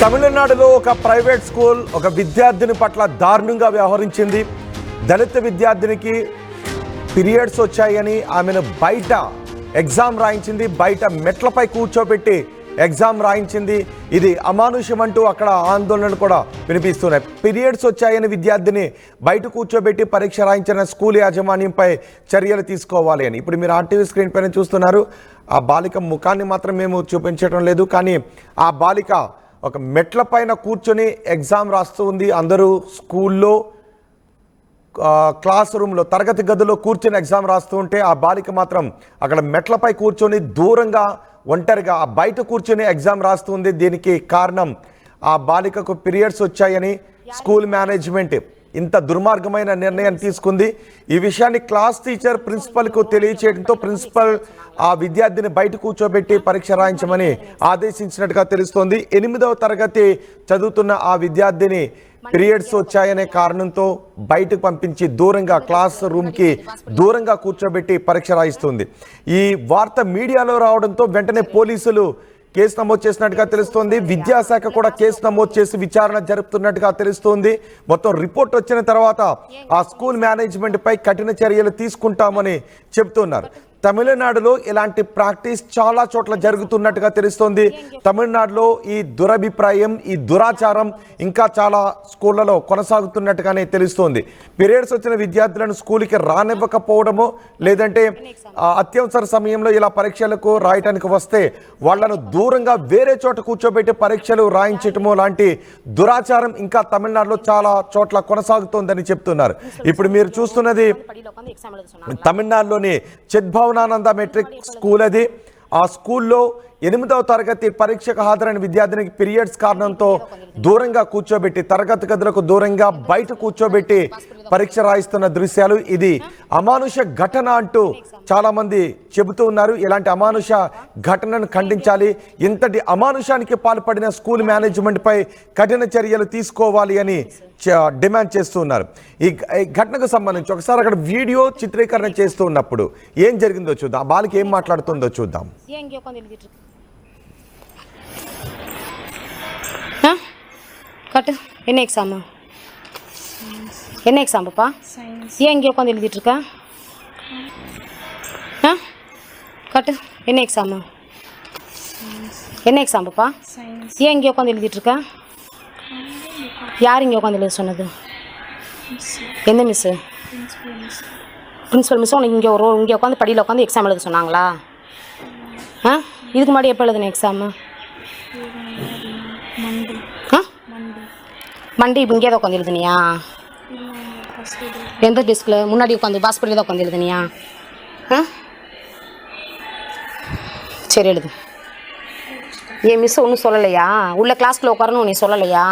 తమిళనాడులో ఒక private school ఒక విద్యార్థిని పట్ల దారుణంగా వ్యవహరించింది. దళిత విద్యార్థినికి పీరియడ్స్ వచ్చాయని ఆమెను బయట ఎగ్జామ్ రాయించింది, బయట మెట్లపై కూర్చోబెట్టి ఎగ్జామ్ రాయించింది. ఇది అమానుషం అంటూ అక్కడ ఆందోళనలు కూడా వినిపిస్తున్నాయి. పీరియడ్స్ వచ్చాయని విద్యార్థిని బయట కూర్చోబెట్టి పరీక్ష రాయించిన స్కూల్ యాజమాన్యంపై చర్యలు తీసుకోవాలి అని. ఇప్పుడు మీరు ఆర్టీవీ స్క్రీన్ పైన చూస్తున్నారు. ఆ బాలిక ముఖాన్ని మాత్రం మేము చూపించడం లేదు, కానీ ఆ బాలిక ఒక మెట్ల పైన కూర్చొని ఎగ్జామ్ రాస్తూ ఉంది. అందరూ స్కూల్లో క్లాస్ రూమ్లో తరగతి గదిలో కూర్చొని ఎగ్జామ్ రాస్తూ ఉంటే ఆ బాలిక మాత్రం అక్కడ మెట్లపై కూర్చొని దూరంగా ఒంటరిగా బయట కూర్చొని ఎగ్జామ్ రాస్తుంది. దీనికి కారణం ఆ బాలికకు పీరియడ్స్ వచ్చాయని స్కూల్ మేనేజ్మెంట్ ఇంత దుర్మార్గమైన నిర్ణయం తీసుకుంది. ఈ విషయాన్ని క్లాస్ టీచర్ ప్రిన్సిపల్కు తెలియచేయడంతో ప్రిన్సిపల్ ఆ విద్యార్థిని బయట కూర్చోబెట్టి పరీక్ష రాయించమని ఆదేశించినట్టుగా తెలుస్తోంది. 8వ తరగతి చదువుతున్న ఆ విద్యార్థిని పీరియడ్స్ వచ్చాయనే కారణంతో బయటకు పంపించి దూరంగా క్లాస్ రూమ్కి దూరంగా కూర్చోబెట్టి పరీక్ష రాయిస్తుంది. ఈ వార్త మీడియాలో రావడంతో వెంటనే పోలీసులు కేసు నమోదు చేసినట్టుగా తెలుస్తోంది. విద్యాశాఖ కూడా కేసు నమోదు చేసి విచారణ జరుపుతున్నట్టుగా తెలుస్తోంది. మొత్తం రిపోర్ట్ వచ్చిన తర్వాత ఆ స్కూల్ మేనేజ్మెంట్ పై కఠిన చర్యలు తీసుకుంటామని చెబుతున్నారు. తమిళనాడులో ఇలాంటి ప్రాక్టీస్ చాలా చోట్ల జరుగుతున్నట్టుగా తెలుస్తోంది. తమిళనాడులో ఈ దురభిప్రాయం, ఈ దురాచారం ఇంకా చాలా స్కూళ్లలో కొనసాగుతున్నట్టుగానే తెలుస్తోంది. పీరియడ్స్ వచ్చిన విద్యార్థులను స్కూల్కి రానివ్వకపోవడమో లేదంటే అత్యవసర సమయంలో ఇలా పరీక్షలకు రాయటానికి వస్తే వాళ్లను దూరంగా వేరే చోట కూర్చోబెట్టి పరీక్షలు రాయించటమో లాంటి దురాచారం ఇంకా తమిళనాడులో చాలా చోట్ల కొనసాగుతోందని చెప్తున్నారు. ఇప్పుడు మీరు చూస్తున్నది తమిళనాడులోని చిద్భవనానంద మెట్రిక్ స్కూల్. అది ఆ స్కూల్లో 8వ తరగతి పరీక్షకు హాజరైన విద్యార్థినికి పీరియడ్స్ కారణంతో దూరంగా కూర్చోబెట్టి తరగతి గదులకు దూరంగా బయట కూర్చోబెట్టి పరీక్ష రాయిస్తున్న దృశ్యాలు. ఇది అమానుష ఘటన అంటూ చాలా మంది చెబుతూ ఉన్నారు. ఇలాంటి అమానుష ఘటనను ఖండించాలి. ఇంతటి అమానుషానికి పాల్పడిన స్కూల్ మేనేజ్మెంట్ పై కఠిన చర్యలు తీసుకోవాలి అని డిమాండ్ చేస్తూ ఉన్నారు. ఈ ఘటనకు సంబంధించి ఒకసారి అక్కడ వీడియో చిత్రీకరణ చేస్తూ ఉన్నప్పుడు ఏం జరిగిందో చూద్దాం. ఆ బాలిక ఏం మాట్లాడుతుందో చూద్దాం. கட்டு என்ன எக்ஸாமு என்ன எக்ஸாம் பாப்பா? ஏன் இங்கே உட்காந்து எழுதிட்டு இருக்க? கட்டு என்ன எக்ஸாமு என்ன எக்ஸாம் பாப்பா? ஏன் இங்கே உட்காந்து எழுதிட்டு இருக்க? யார் இங்கே உட்காந்து எழுத சொன்னது? எந்த மிஸ்ஸு? பிரின்சிபல் மிஸ் உனக்கு இங்கே உட்காந்து படியில் உட்காந்து எக்ஸாம் எழுத சொன்னாங்களா? இதுக்கு முன்னாடி எப்போ எழுதுன எக்ஸாமு? மண்டே இப்போ இங்கே தான் உட்காந்து எழுதுனியா? எந்த டெஸ்கில் முன்னாடி உட்காந்து பாஸ்பரியில் தான் உட்காந்து எழுதுனியா? சரி எழுது. ஏன் மிஸ் ஒன்றும் சொல்லலையா? உள்ள கிளாஸ்க்குள்ள உட்காரணும் நீ சொல்லலையா?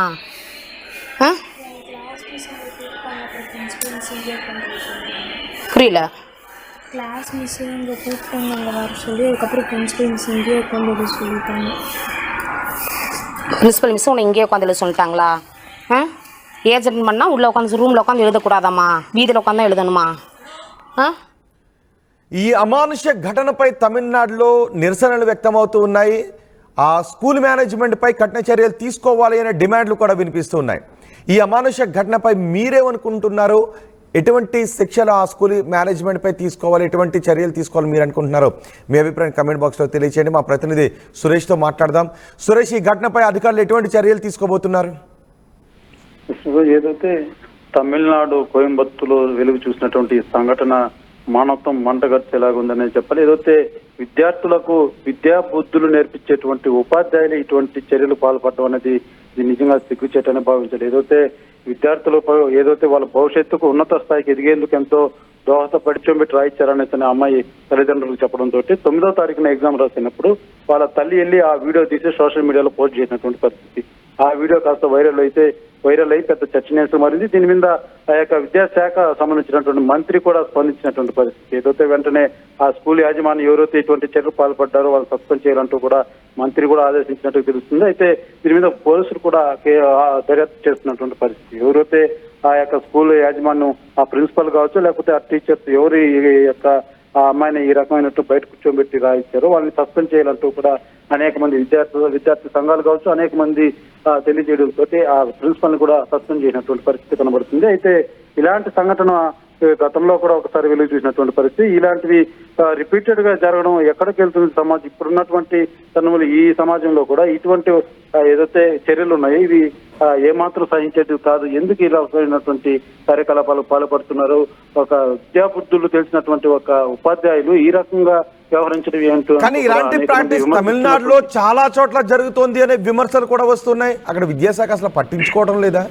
புரியல. கிளாஸ் மிஸ் இங்கே கூப்பிட்டாங்க வர சொல்லி அதுக்கப்புறம் பிரின்சிபல் மிஸ் இங்கேயே உட்காந்து சொல்லிட்டாங்க. பிரின்சிபல் மிஸ் உன்னை இங்கேயே உட்காந்து எழுத சொல்லிட்டாங்களா? ஏஜென்ட் பண்ணால் உள்ளே உட்காந்து ரூமில் உட்காந்து எழுதக்கூடாதாம்மா, வீதியில் உட்காந்து எழுதணுமா? ఈ అమానుష ఘటనపై తమిళనాడులో నిరసనలు వ్యక్తమవుతూ ఉన్నాయి. ఆ స్కూల్ మేనేజ్మెంట్ పై కఠిన చర్యలు తీసుకోవాలి అనే డిమాండ్లు కూడా వినిపిస్తూ ఉన్నాయి. ఈ అమానుష ఘటనపై మీరేమనుకుంటున్నారు? ఎటువంటి శిక్షలు ఆ స్కూల్ మేనేజ్మెంట్ పై తీసుకోవాలి, ఎటువంటి చర్యలు తీసుకోవాలి మీరు అనుకుంటున్నారు? మీ అభిప్రాయం కమెంట్ బాక్స్లో తెలియచేయండి. మా ప్రతినిధి సురేష్తో మాట్లాడదాం. సురేష్, ఈ ఘటనపై అధికారులు ఎటువంటి చర్యలు తీసుకోబోతున్నారు? ఏదైతే తమిళనాడు కోయంబత్తూరులో వెలుగు చూసినటువంటి సంఘటన మానవత్వం మంటగర్చేలాగుందనే చెప్పాలి. ఏదైతే విద్యార్థులకు విద్యా బుద్ధులు నేర్పించేటువంటి ఉపాధ్యాయులు ఇటువంటి చర్యలు పాల్పడడం అనేది ఇది నిజంగా సిగ్గుచేటనే భావించాలి. విద్యార్థులు ఏదైతే వాళ్ళ భవిష్యత్తుకు ఉన్నత స్థాయికి ఎదిగేందుకు ఎంతో దోహదపడి రాయించారనేసి అమ్మాయి తల్లిదండ్రులకు చెప్పడంతో 9వ తారీఖున ఎగ్జామ్ రాసినప్పుడు వాళ్ళ తల్లి వెళ్ళి ఆ వీడియో తీసి సోషల్ మీడియాలో పోస్ట్ చేసినటువంటి పరిస్థితి. ఆ వీడియో కాస్త వైరల్ అయి పెద్ద చర్చనీయాంశం మారింది. దీని మీద ఆ యొక్క విద్యాశాఖ సంబంధించినటువంటి మంత్రి కూడా స్పందించినటువంటి పరిస్థితి. ఏదైతే వెంటనే ఆ స్కూల్ యాజమాన్యం ఎవరైతే ఇటువంటి చర్యలు పాల్పడ్డారో వాళ్ళు సస్పెండ్ చేయాలంటూ కూడా మంత్రి కూడా ఆదేశించినట్టు తెలుస్తుంది. అయితే దీని మీద పోలీసులు కూడా దర్యాప్తు చేస్తున్నటువంటి పరిస్థితి. ఎవరైతే ఆ యొక్క స్కూల్ యాజమాన్యం ఆ ప్రిన్సిపల్ కావచ్చు లేకపోతే ఆ టీచర్స్ ఎవరి యొక్క ఆ అమ్మాయిని ఈ రకమైనట్టు బయట కూర్చోబెట్టి రాయించారు. వాళ్ళని సస్పెండ్ చేయాలంటూ కూడా అనేక మంది విద్యార్థి సంఘాలు కావచ్చు, అనేక మంది తెలియజేయడంతో ఆ ప్రిన్సిపల్ ని కూడా సస్పెండ్ చేసినటువంటి పరిస్థితి కనబడుతుంది. అయితే ఇలాంటి సంఘటన గతంలో కూడా ఒకసారి వెలుగు చూసినటువంటి పరిస్థితి. ఇలాంటివి రిపీటెడ్ గా జరగడం ఎక్కడికి వెళ్తుంది సమాజం? ఇప్పుడున్నటువంటి తరుణంలో ఈ సమాజంలో కూడా ఇటువంటి ఏదైతే చర్యలు ఉన్నాయో ఇవి ఏమాత్రం సహించేది కాదు. ఎందుకు ఇలా అయినటువంటి కార్యకలాపాలకు పాల్పడుతున్నారు? ఒక విద్యాబుద్ధులు తెలిసినటువంటి ఒక ఉపాధ్యాయులు ఈ రకంగా వ్యవహరించడం ఏంటో. కానీ ఇలాంటి ప్రాక్టీస్ తమిళనాడులో చాలా చోట్ల జరుగుతోంది అనే విమర్శలు కూడా వస్తున్నాయి. అక్కడ విద్యాశాఖ అసలు పట్టించుకోవడం లేదా?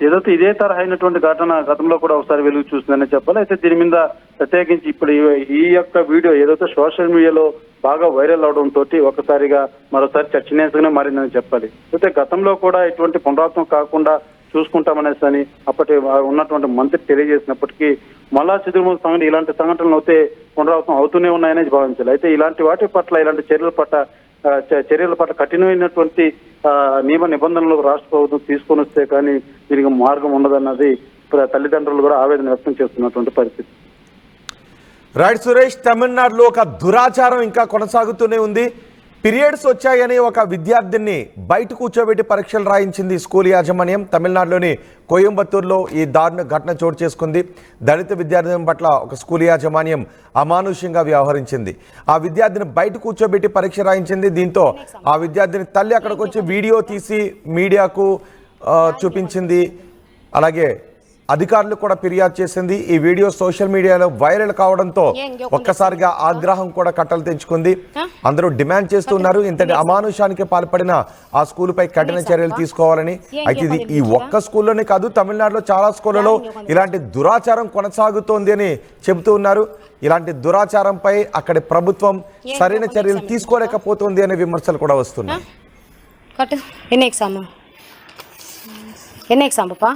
ఏదైతే ఇదే తరహా అయినటువంటి ఘటన గతంలో కూడా ఒకసారి వెలుగు చూసిందనే చెప్పాలి. అయితే దీని మీద ప్రత్యేకించి ఇప్పుడు ఈ యొక్క వీడియో ఏదైతే సోషల్ మీడియాలో బాగా వైరల్ అవడం తోటి ఒకసారిగా మరోసారి చర్చనీయాంశంగానే మారిందని చెప్పాలి. అయితే గతంలో కూడా ఇటువంటి పునరావృతం కాకుండా చూసుకుంటామనేసి అని అప్పటి ఉన్నటువంటి మంత్రి తెలియజేసినప్పటికీ మళ్ళా చిదురుమూల సంఘటన ఇలాంటి సంఘటనలు అయితే పునరావృతం అవుతూనే ఉన్నాయని భావించాలి. అయితే ఇలాంటి వాటి పట్ల ఇలాంటి చర్యల పట్ల కఠినమైనటువంటి నియమ నిబంధనలు రాష్ట్ర ప్రభుత్వం తీసుకొని వస్తే కానీ దీనికి మార్గం ఉండదన్నది తల్లిదండ్రులు కూడా ఆవేదన వ్యక్తం చేస్తున్నటువంటి పరిస్థితి. రైట్ సురేష్, తమిళనాడులో ఒక దురాచారం ఇంకా కొనసాగుతూనే ఉంది. పీరియడ్స్ వచ్చాయని ఒక విద్యార్థిని బయట కూర్చోబెట్టి పరీక్షలు రాయించింది స్కూల్ యాజమాన్యం. తమిళనాడులోని కోయంబత్తూరులో ఈ దారుణ ఘటన చోటు చేసుకుంది. దళిత విద్యార్థిని పట్ల ఒక స్కూల్ యాజమాన్యం అమానుష్యంగా వ్యవహరించింది. ఆ విద్యార్థిని బయట కూర్చోబెట్టి పరీక్ష రాయించింది. దీంతో ఆ విద్యార్థిని తల్లి అక్కడికి వచ్చి వీడియో తీసి మీడియాకు చూపించింది. అలాగే అధికారులు కూడా ఫిర్యాదు చేసింది. ఈ వీడియో సోషల్ మీడియాలో వైరల్ కావడంతో ఒక్కసారిగా ఆగ్రహం కూడా కట్టలు తెంచుకుంది. అందరూ డిమాండ్ చేస్తున్నారు ఇంతటి అమానుషానికి పాల్పడిన ఆ స్కూలుపై కఠిన చర్యలు తీసుకోవాలని. అయితే ఇది ఈ ఒక్క స్కూల్లోనే కాదు, తమిళనాడులో చాలా స్కూళ్లలో ఇలాంటి దురాచారం కొనసాగుతోంది అని చెబుతూ ఉన్నారు. ఇలాంటి దురాచారంపై అక్కడి ప్రభుత్వం సరైన చర్యలు తీసుకోలేకపోతుంది అనే విమర్శలు కూడా వస్తున్నాయి. என்ன எக்ஸாம் பாப்பா?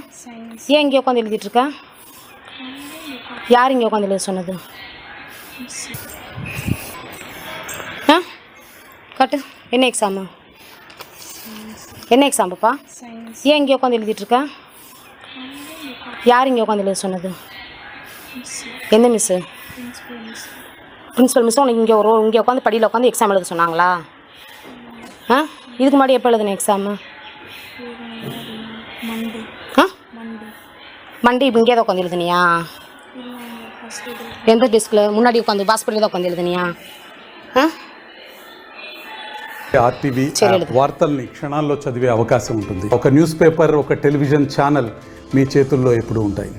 ஏன் இங்கே உட்காந்து எழுதிட்டு இருக்கா? யார் இங்கே உட்காந்து எழுத சொன்னது? கட்டு. என்ன எக்ஸாம்? என்ன எக்ஸாம் பாப்பா? ஏன் இங்கே உட்காந்து எழுதிட்டு இருக்கா? யார் இங்கே உட்காந்து எழுத சொன்னது? எந்த மிஸ்ஸு? பிரின்சிபல் மிஸ் உனக்கு இங்கே உட்காந்து படியில் உட்காந்து எக்ஸாம் எழுத சொன்னாங்களா? இதுக்கு முன்னாடி எப்போ எழுதுன எக்ஸாமு? மண்டே இப்போ இங்கே தான் உட்காந்து எழுதுனியா? எந்த டெஸ்கில் முன்னாடி உட்காந்து பாஸ்போர்ட்டில் தான் உட்காந்து எழுதுனியா? ఆర్టీవీ వార్తల్ని క్షణాల్లో చదివే అవకాశం ఉంటుంది. ఒక న్యూస్ పేపర్, ఒక టెలివిజన్ ఛానల్ మీ చేతుల్లో ఎప్పుడూ ఉంటాయి.